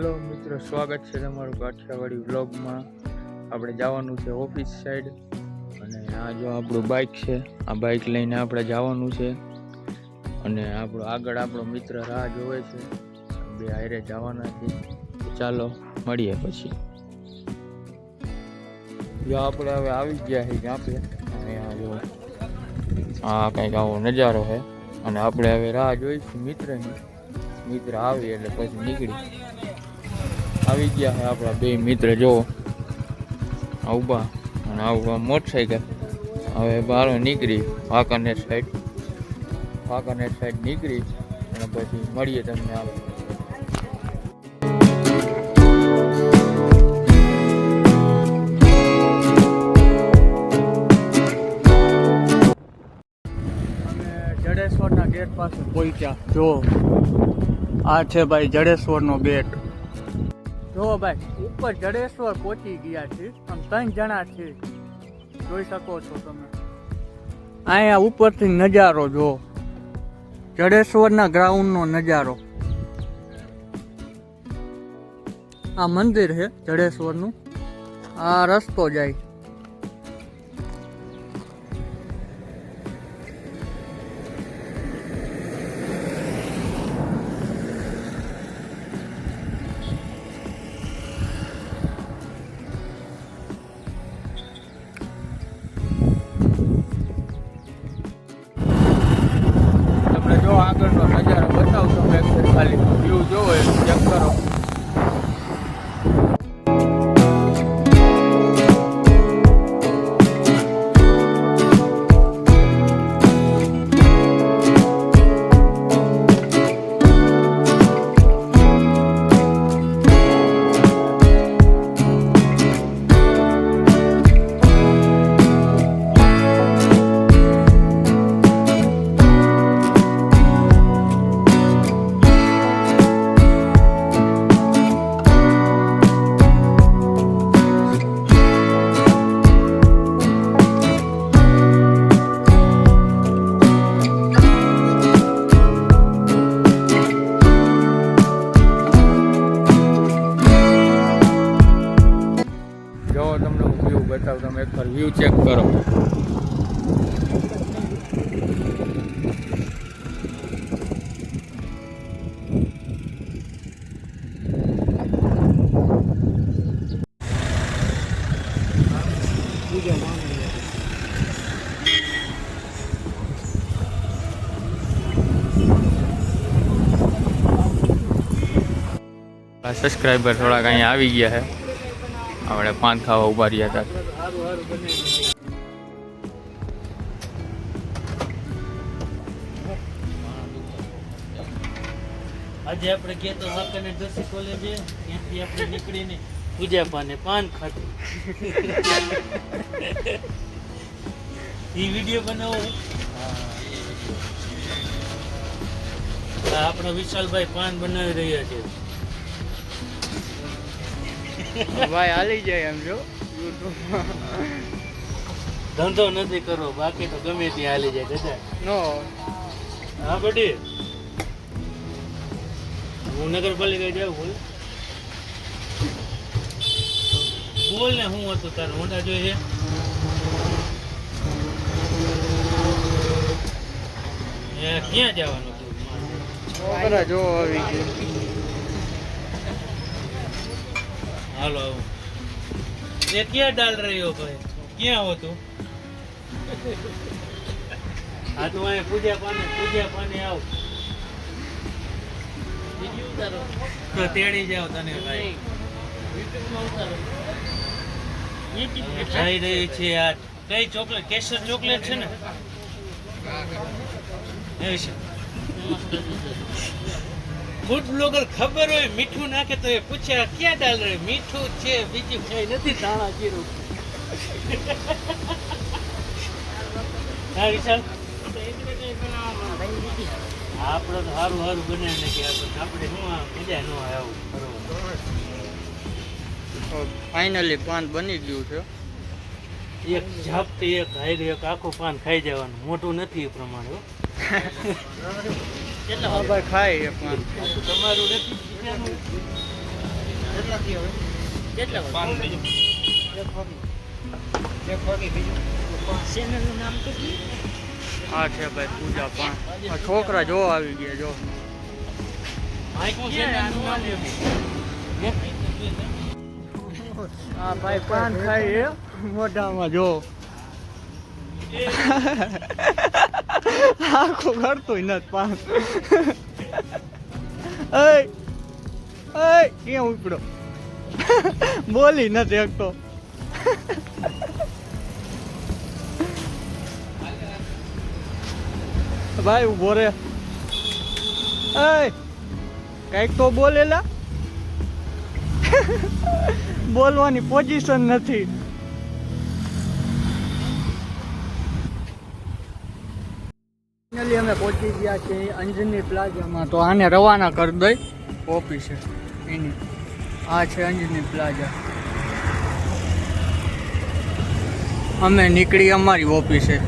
Hello મિત્રો, સ્વાગત છે તમારું કાઠિયાવાડી વ્લોગમાં. આપણે જવાનું છે ઓફિસ સાઈડ અને આ જો આપણું બાઇક છે. આ બાઇક લઈને આપણે જવાનું છે અને આગળ આપણો મિત્ર રાહ જોવે છે. બે હારે જવાના છે. ચાલો મળીએ પછી. જો આપણે હવે આવી ગયા છે જ્યાં પે અહીંયા જો આ કંઈક આવો નજારો છે અને આપણે હવે રાહ જોઈશું મિત્રની. મિત્ર આવી એટલે પછી નીકળી આવી ગયા છે આપણા બે મિત્ર. જો ઊભા અને આવું મોટરસાઇકલ. હવે બહાર નીકળી વાંકાનેર સાઈડ નીકળી અને પછી મળીએ તમને આપણે. જડેશ્વરના ગેટ પાસે પહોંચ્યા. જો આ છે ભાઈ જડેશ્વરનો ગેટ. જો ભાઈ ઉપર જડેશ્વર પહોંચી ગયા છે. આમ 3 જણા છે, જોઈ શકો છો તમે. અહીંયા ઉપરથી નજારો જો, જડેશ્વરના ગ્રાઉન્ડનો નજારો. આ મંદિર છે જડેશ્વરનું. આ રસ્તો જાય. જો આગળનો નજારો બતાવશો, ખાલી વ્યૂ જોવો એ ચેક કરો. તમને વ્યૂ બતાવું, તમે એકવાર વ્યૂ ચેક કરો. સબસ્ક્રાઈબર થોડાક અહીંયા આવી ગયા છે. આપણે પાન ખાવા ઉભા રહ્યા હતા. આજે આપણે ગયા તો વાંકાનેર દર્શી કોલેજે, ત્યાંથી આપણે નીકળીને પૂજા પાને પાન ખાધું. એ વિડીયો બનાવો. આપણા વિશાલભાઈ પાન બનાવી રહ્યા છે. ભાઈ હાલી જાય એમ જો. ધંધો નથી કરવો, બાકી તો ગમે ત્યાં હાલી જાય દાદા. નો હા બડી, હું નગરપાલિકા જાઉં. બોલ ને, હું હતું તારે મોટા જોઈએ ક્યાં જવાનું હતું? જો આવી ગયું. હાલો આવું. એ ક્યાં ડાલ રહ્યો ભાઈ? ક્યાં હો તું? હા તું અહીંયા પૂજા પાને આવ તો તેડી જાવ તને ભાઈ. જઈ રહી છે આ કઈ ચોકલેટ? કેસર ચોકલેટ છે ને? એ છે. ફૂડ બ્લોગર ખબર હોય મીઠું નાખે તો એ પૂછ્યા ક્યાં ડાલ રહ્યો? મીઠું છે, બીજું કઈ નથી. ધાણા જીરું. હા વિશાલ, આપણે તો સારું બનાવી નાખીએ. આપણે શું મજા ન આવે આવું કરવાનું. ફાઇનલી પાન બની ગયું છે. એક ઝાપટી, એક હાઈર, એક આખું પાન ખાઈ જવાનું. મોટું નથી એ પ્રમાણે. કેટલા ભાઈ ખાય એ પાન? તમારું નથી. કેટલા પાન બીજું ચેનલનું નામ તો કી? આ છે ભાઈ પૂજા પાન આ છોકરા જો આવી ગયા જો હા ભાઈ પાન ખાઈ મોઢામાં જો આખું કરતું નથી પાન ક્યાં ઉપડો બોલી નથી એકતો ભાઈ ઉભો રે કઈક તો બોલેલા બોલવાની પોઝિશન નથી ફાઇનલી અમે પહોંચી ગયા છીએ અંજની પ્લાઝામાં તો આને રવાના કરી દઈ ઓફિસે એની આ છે અંજની પ્લાઝા અમે નીકળી અમારી ઓફિસે